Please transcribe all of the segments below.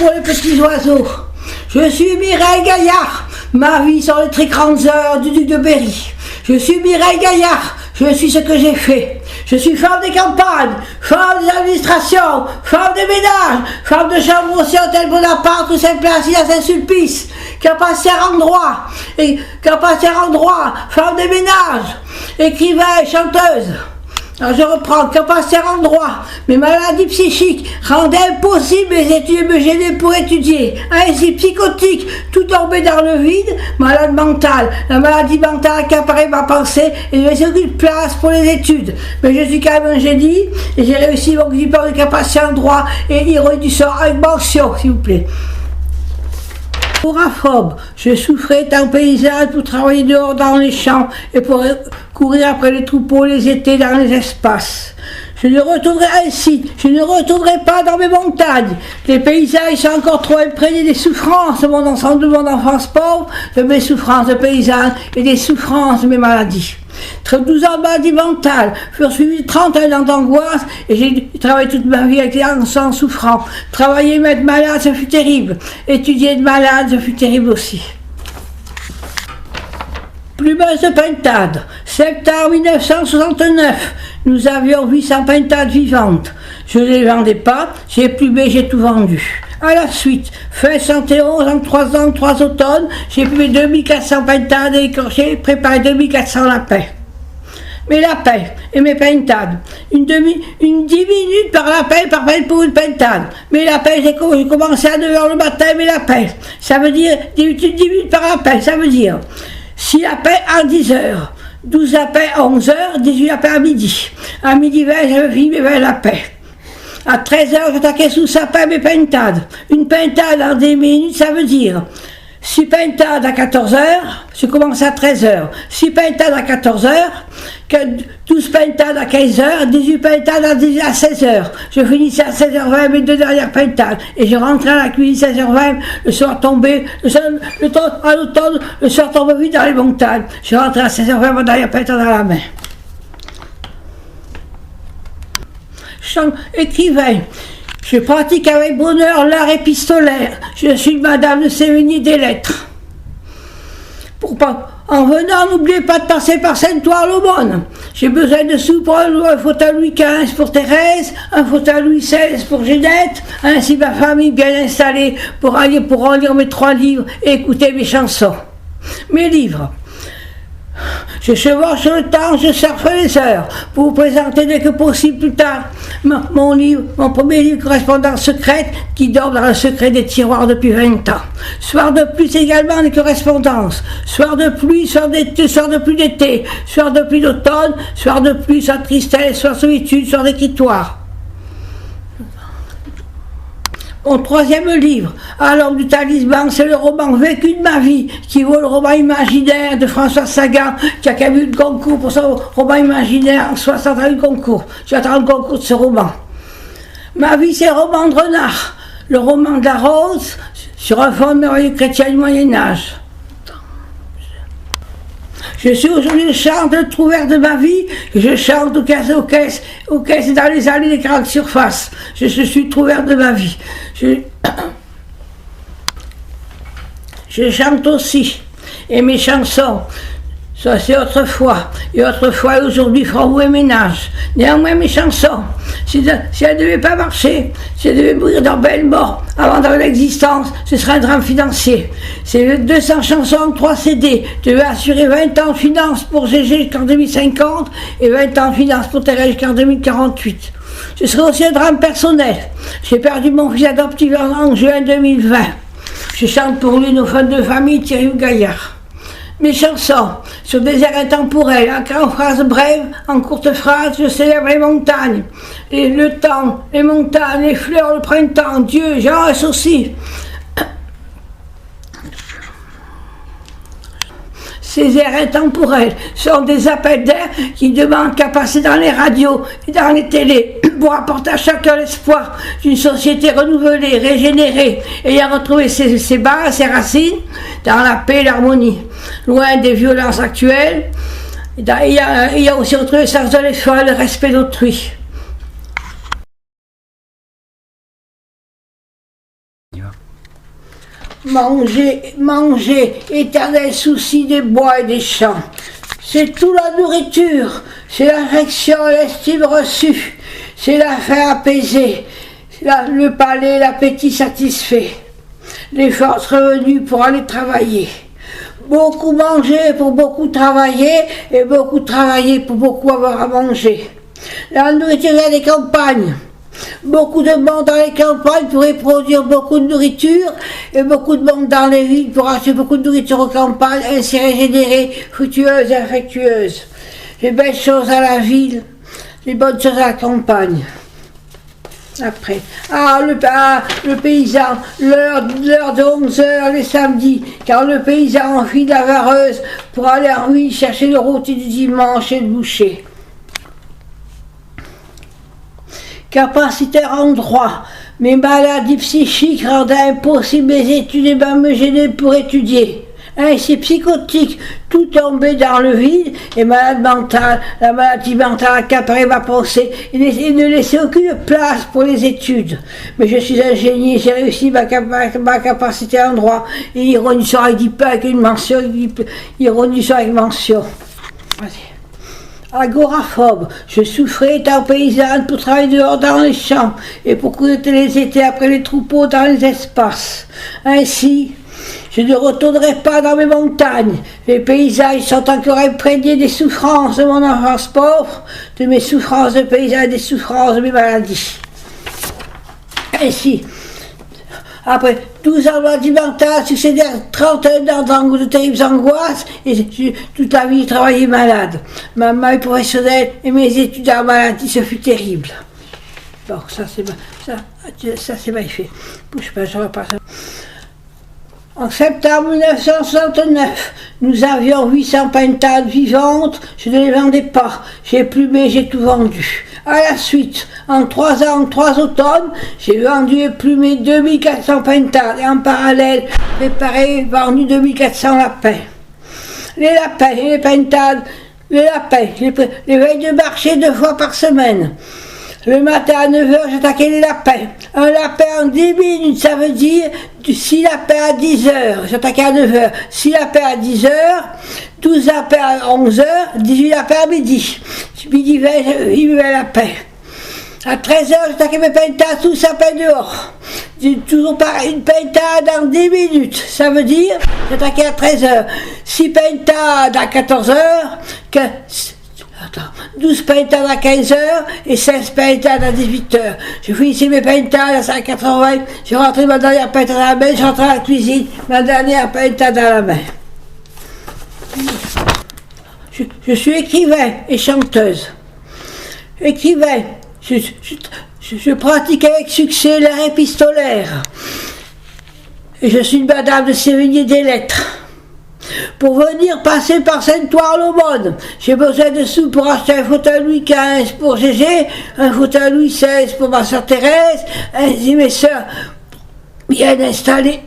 pour les petits oiseaux. Je suis Mireille Gaillard, ma vie sur les très grandes heures du duc de Berry. Je suis Mireille Gaillard, je suis ce que j'ai fait. Je suis femme des campagnes, femme des administrations, femme des ménages, femme de chambre aussi hôtel Bonaparte ou Saint-Placide à Saint-Sulpice, capacière en droit, femme des ménages, écrivain et chanteuse. Alors je reprends, capacière en droit, mes maladies psychiques rendaient impossible mes études et me gênaient pour étudier. Ainsi psychotique, tout tombé dans le vide, malade mentale. La maladie mentale accaparait ma pensée et ne laissait aucune place pour les études. Mais je suis quand même un génie et j'ai réussi mon diplôme de capacière en droit et ironie du sort avec mention, s'il vous plaît. Agoraphobe, je souffrais étant paysanne pour travailler dehors dans les champs et pour courir après les troupeaux les étés dans les espaces. Je ne retrouverai pas dans mes montagnes. Les paysages sont encore trop imprégnés des souffrances de mon enfance pauvre, de mes souffrances de paysanne et des souffrances de mes maladies. 12 ans de maladie mentale, furent suivis de 31 ans d'angoisse et j'ai travaillé toute ma vie avec les enfants souffrants. Travailler, mettre malade, ça fut terrible. Étudier de malade, ça fut terrible aussi. Plumeuse de pintade. Septembre 1969. Nous avions 800 pintades vivantes. Je ne les vendais pas, j'ai plumé, j'ai tout vendu. À la suite, fin 71, en 3 ans, 3 automnes, j'ai plumé 2400 pintades et j'ai préparé 2400 lapins. Mes lapins et mes pintades. Une 10 minutes par lapin, par peine pour une pintade. Mes lapins, j'ai commencé à 9h le matin, mes lapins. Ça veut dire 10 minutes par lapin, ça veut dire 6 lapins à 10h. 12 lapins à 11h, 18 lapins à midi. À midi 20, j'avais fini mes 20 lapins. À 13h, j'attaquais sous sapin mes pintades. Une pintade en 10 minutes, ça veut dire 6 pintades à 14h, je commence à 13h. 6 pintades à 14h, 12 pintades à 15h, 18 pintades à 16h. Je finissais à 16h20 mes 2 dernières pintades. Et je rentrais à la cuisine 16h20, le soir tombé, à l'automne, le soir tombé vite dans les montagnes. Je rentrais à 16h20, ma dernière pintade à la main. Écrivain. Je pratique avec bonheur l'art épistolaire. Je suis madame de Sévigné des lettres. En venant, n'oubliez pas de passer par Sainte-Oire l'aumône. J'ai besoin de sous pour un fauteuil Louis XV pour Thérèse, un fauteuil Louis XVI pour Ginette, ainsi ma famille bien installée pour en lire mes 3 livres et écouter mes chansons. Mes livres. Je chevauche le temps, je surfe les heures, pour vous présenter dès que possible plus tard mon premier livre Correspondance secrète, qui dort dans le secret des tiroirs depuis 20 ans. Soir de pluie également des correspondances, soir de pluie, soir d'été, soir de pluie d'été, soir de pluie d'automne, soir de pluie, soir de tristesse, soir de solitude, soir d'écritoire. Mon 3e livre, À l'ombre du talisman, c'est le roman vécu de ma vie, qui vaut le roman imaginaire de François Sagan, qui a quand même eu le concours pour son roman imaginaire en 60 ans, le concours. J'attends le concours de ce roman. Ma vie, c'est le roman de Renard, le roman de la rose, sur un fond merveilleux chrétien du Moyen-Âge. Je suis aujourd'hui le chanteur le trou vert de ma vie, et je chante aux caisses dans les allées des grandes surfaces. Je suis le trou vert de ma vie. Je chante aussi, et mes chansons, ça c'est autrefois, et aujourd'hui feront et ménage. Néanmoins mes chansons, si elles ne devaient pas marcher, si elles devaient mourir dans belle mort, avant d'avoir l'existence, ce serait un drame financier. C'est 200 chansons, 3 CD, devaient assurer 20 ans de finances pour GG jusqu'en 2050, et 20 ans de finances pour Thérèse jusqu'en 2048. Ce serait aussi un drame personnel. J'ai perdu mon fils adoptif en juin 2020. Je chante pour lui nos fans de famille, Thierry Gaillard. Mes chansons, sur des airs intemporels, en phrases brèves, en courtes phrases, je célèbre les montagnes, le temps, les montagnes, les fleurs, le printemps, Dieu, j'en reste aussi. Ces airs intemporels sont des appels d'air qui demandent qu'à passer dans les radios et dans les télés pour apporter à chacun l'espoir d'une société renouvelée, régénérée, ayant retrouvé ses bases, ses racines dans la paix et l'harmonie, loin des violences actuelles, ayant aussi retrouvé le sens de l'effort et le respect d'autrui. manger, manger, éternel souci des bois et des champs. C'est tout la nourriture, c'est l'affection et l'estime reçue, c'est la faim apaisée, le palais, l'appétit satisfait, les forces revenues pour aller travailler. Beaucoup manger pour beaucoup travailler, et beaucoup travailler pour beaucoup avoir à manger. La nourriture vient des campagnes. Beaucoup de monde dans les campagnes pourrait produire beaucoup de nourriture, et beaucoup de monde dans les villes pour acheter beaucoup de nourriture aux campagnes, ainsi régénérée, fructueuse et affectueuse. Les belles choses à la ville, les bonnes choses à la campagne. Après, le paysan, l'heure de 11h les samedis, car le paysan enfile la vareuse pour aller en ville chercher le rôti du dimanche et le boucher. Capacitaire en droit, mes maladies psychiques rendent impossible mes études et me gêner pour étudier. Ainsi psychotique, tout tombé dans le vide, et malade mentale, la maladie mentale accaparait ma pensée et ne laissait aucune place pour les études. Mais je suis ingénieux, j'ai réussi ma capacité en droit, et ironie soit avec pas avec une mention, ironie soit avec mention. Agoraphobe, je souffrais étant paysanne pour travailler dehors dans les champs et pour courir les étés après les troupeaux dans les espaces. Ainsi, je ne retournerai pas dans mes montagnes. Les paysages sont encore imprégnés des souffrances de mon enfance pauvre, de mes souffrances de paysan et des souffrances de mes maladies. Ainsi, après 12 ans de maladie mentale, succédé à 31 ans d'angoisse, de terribles angoisses, et toute la vie j'ai travaillé malade. Ma vie professionnelle et mes études en maladie, ce fut terrible. Bon, ça c'est mal fait. Bouge pas, je repasse. En septembre 1969, nous avions 800 pintades vivantes, je ne les vendais pas, j'ai plumé, j'ai tout vendu. À la suite, en 3 ans, 3 automnes, j'ai vendu et plumé 2400 pintades et en parallèle, préparé et vendu 2400 lapins. Les lapins et les pintades, les lapins, les veilles de marché 2 fois par semaine. Le matin à 9h, j'attaquais les lapins. Un lapin en 10 minutes, ça veut dire 6 lapins à 10h. J'attaquais à 9h. 6 lapins à 10h, 12 lapins à 11h, 18 lapins à midi. Midi 20 lapins. À 13h, j'attaquais mes pintades, tout sapin dehors. Toujours pareil, une pintade en 10 minutes. Ça veut dire, j'attaquais à 13h. 6 pintades à 14h, 12 pintades à 15h et 16 pintades à 18h. Je finissais mes pintades à 5h80, je rentrais ma dernière pintade à la main, je rentrais à la cuisine, ma dernière pintade à la main. Je suis écrivain et chanteuse. Écrivain, je pratique avec succès l'art épistolaire. Et je suis une madame de Sévigné des lettres. Pour venir passer par Sainte-Oire-l'Aumône, j'ai besoin de sous pour acheter un fauteuil Louis XV pour Gégé, un fauteuil Louis XVI pour ma soeur Thérèse, ainsi mes soeurs bien installées,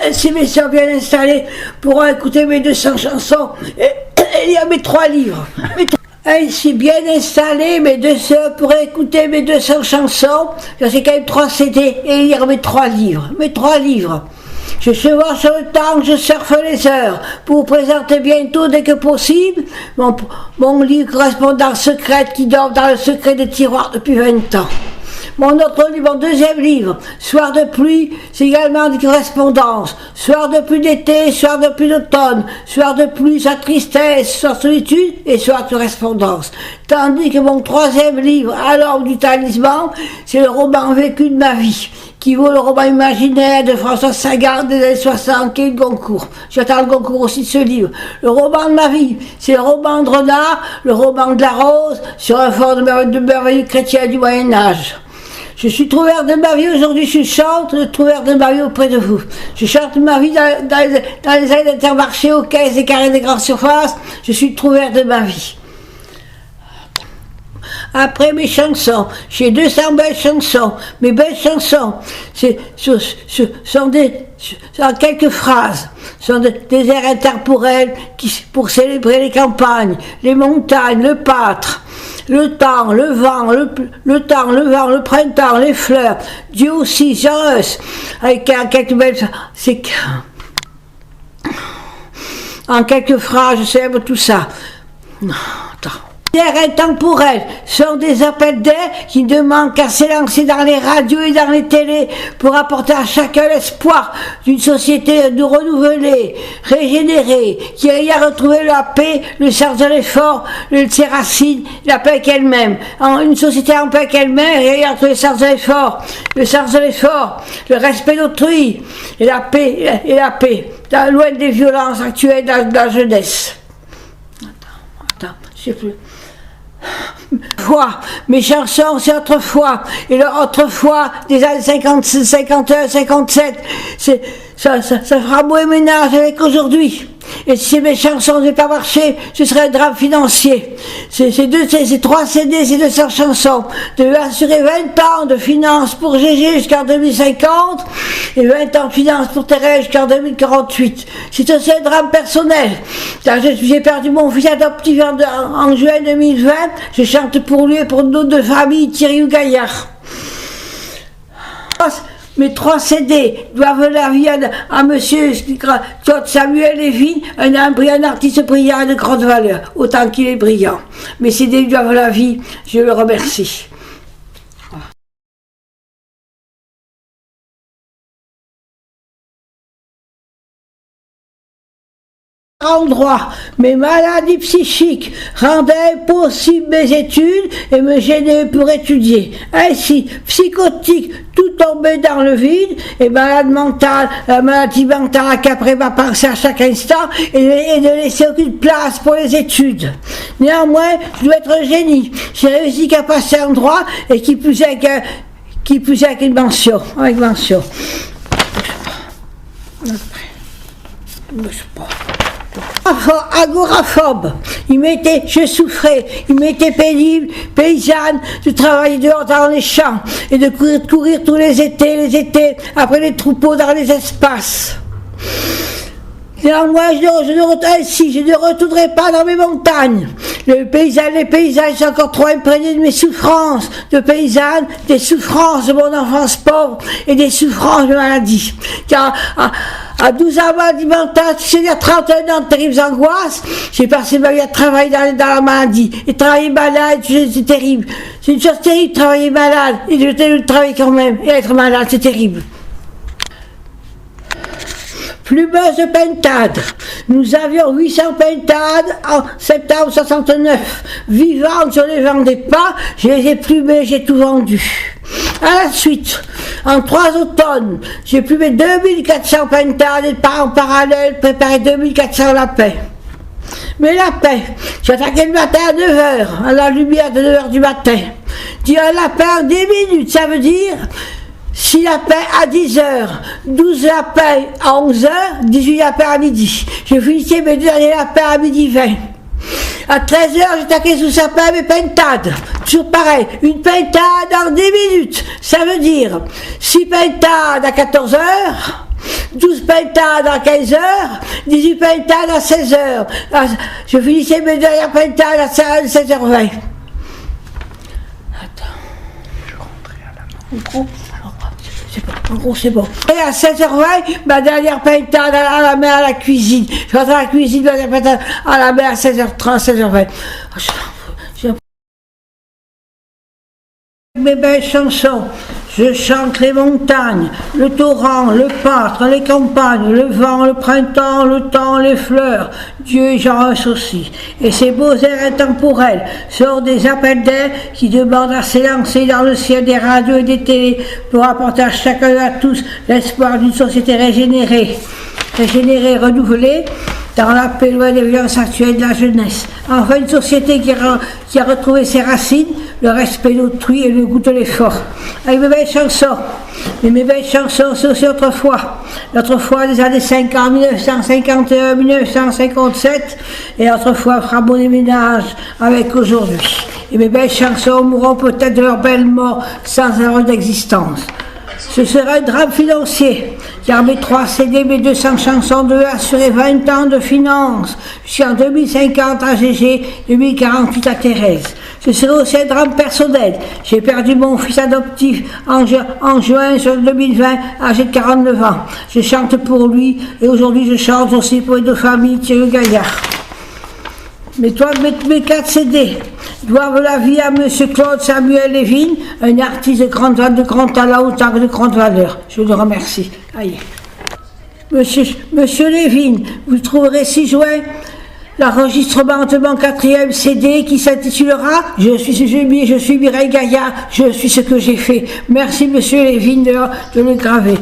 ainsi mes soeurs bien installées pourront écouter mes 200 chansons et lire mes 3 livres. Ainsi bien installées, mes 2 soeurs pourraient écouter mes 200 chansons, j'ai quand même 3 CD et lire mes 3 livres. Mes 3 livres. Je chevauche sur le temps, je surfe les heures pour vous présenter bientôt, dès que possible, mon livre correspondance secrète qui dort dans le secret des tiroirs depuis 20 ans. Mon autre livre, mon 2e livre, Soir de pluie, c'est également des correspondances. Soir de pluie d'été, soir de pluie d'automne, soir de pluie, soir de tristesse, soir de solitude et soir de correspondance. Tandis que mon 3e livre, À l'ombre du talisman, c'est le roman vécu de ma vie, qui vaut le roman imaginaire de François Sagan des années 60 et le Goncourt. J'attends le Goncourt aussi de ce livre. Le roman de ma vie, c'est le roman de Renard, le roman de la Rose, sur un fond de merveilleux chrétien du Moyen-Âge. Je suis trouvère de ma vie, aujourd'hui je chante le trouvère de ma vie auprès de vous. Je chante ma vie dans les allées d'Intermarché, aux caisses et carrés des grandes surfaces. Je suis trouvère de ma vie. Après mes chansons, j'ai 200 belles chansons. Mes belles chansons, sont quelques phrases, sont des airs intemporels pour célébrer les campagnes, les montagnes, le Pâtre, le temps, le vent, le temps, le vent, le printemps, les fleurs, Dieu aussi, Jean-Eus, avec quelques belles... C'est en quelques phrases, je célèbre tout ça. Non, attends. L'air intemporel sont des appels d'air qui ne demandent qu'à s'élancer dans les radios et dans les télés pour apporter à chacun l'espoir d'une société de renouvelée, régénérée, qui a retrouvé la paix, le sens de l'effort, ses racines, la paix avec elle-même. Une société en paix avec elle-même, et a retrouvé le sens de l'effort, le respect d'autrui, et la paix, loin des violences actuelles de la jeunesse. Attends, je sais plus. Mes chansons c'est autrefois, et leur autrefois des années 56, 51, 57, ça fera beau ménage avec aujourd'hui. Et si mes chansons n'avaient pas marché, ce serait un drame financier. Ces 3 CD, ces 200 chansons, devaient assurer 20 ans de finances pour GG jusqu'en 2050 et 20 ans de finances pour Thérèse jusqu'en 2048. C'est aussi un drame personnel. J'ai perdu mon fils adoptif en juin 2020. Je chante pour lui et pour nos 2 familles, Thierry ou Gaillard. Mes 3 CD doivent la vie à monsieur Claude Samuel Lévy, un artiste brillant et de grande valeur, autant qu'il est brillant. Mes CD doivent la vie, je le remercie. Endroit, mes maladies psychiques rendaient impossible mes études et me gênaient pour étudier. Ainsi, psychotique, tout tombé dans le vide, et malade mentale, la maladie mentale accaparait ma pensée à chaque instant et ne laissait aucune place pour les études. Néanmoins, je dois être un génie. J'ai réussi qu'à passer en droit et qui plus est avec une mention. Avec mention. Agoraphobe, je souffrais, il m'était pénible, paysanne, de travailler dehors dans les champs et de courir tous les étés, après les troupeaux dans les espaces. Néanmoins, je ne retournerai pas dans mes montagnes. Les paysages sont encore trop imprégnés de mes souffrances de paysanne, des souffrances de mon enfance pauvre et des souffrances de maladie. Car à 12 ans, maladie mentale, il y a 31 ans de terribles angoisses, j'ai passé ma vie à travailler dans la maladie. Et travailler malade, c'est terrible. C'est une chose terrible, travailler malade. Et je travailler quand même. Et être malade, c'est terrible. Plumeuse de pintade. Nous avions 800 pintades en septembre 69. Vivantes, je les vendais pas, je les ai plumées, j'ai tout vendu. À la suite, en 3 automnes, j'ai plumé 2400 pintades et en parallèle préparé 2400 lapins. Mais lapin, j'attaquais le matin à 9h, à la lumière de 9h du matin. Dire un lapin en 10 minutes, ça veut dire 6 lapins à 10h, 12 lapins à 11h, 18 lapins à midi. Je finissais mes 2 derniers lapins à midi 20. À 13h, j'attaquais sous sapin mes pintades. Toujours pareil, une pintade en 10 minutes. Ça veut dire 6 pintades à 14h, 12 pintades à 15h, 18 pintades à 16h. Je finissais mes dernières pintades à 16h20. Attends. Je rentrais à la main. En gros, c'est bon. Et à 16h20, ma dernière pintade à la main à la cuisine. Je rentre à la cuisine, ma dernière pintade à la main à 16h30, 16h20. Mes belles chansons, je chante les montagnes, le torrent, le pâtre, les campagnes, le vent, le printemps, le temps, les fleurs, Dieu et Jean-Eus aussi. Et ces beaux airs intemporels sont des appels d'air qui demandent à s'élancer dans le ciel des radios et des télés pour apporter à chacun et à tous l'espoir d'une société régénérée, renouvelée, dans la paix loin des violences actuelles de la jeunesse. Enfin, une société qui a retrouvé ses racines, le respect d'autrui et le goût de l'effort. Avec mes belles chansons. Mais mes belles chansons, c'est aussi autrefois. L'autrefois des années 50, 1951, 1957. Et autrefois fera bon ménage avec aujourd'hui. Et mes belles chansons mourront peut-être de leur belle mort sans avoir d'existence. Ce sera un drame financier, car mes 3 CD, mes 200 chansons devaient assurer 20 ans de finances, jusqu'en 2050 à GG, 2048 à Thérèse. Ce serait aussi un drame personnel. J'ai perdu mon fils adoptif en juin 2020, âgé de 49 ans. Je chante pour lui et aujourd'hui je chante aussi pour les deux familles Thierry Gaillard. Mes 4 CD doivent la vie à Monsieur Claude Samuel Lévin, un artiste de grand talent autant que de grande valeur. Je le remercie. Allez. Monsieur Lévin, vous trouverez 6 juin l'enregistrement de mon 4e CD qui s'intitulera je suis Mireille Gaillard, je suis ce que j'ai fait. Merci Monsieur Lévin de le graver.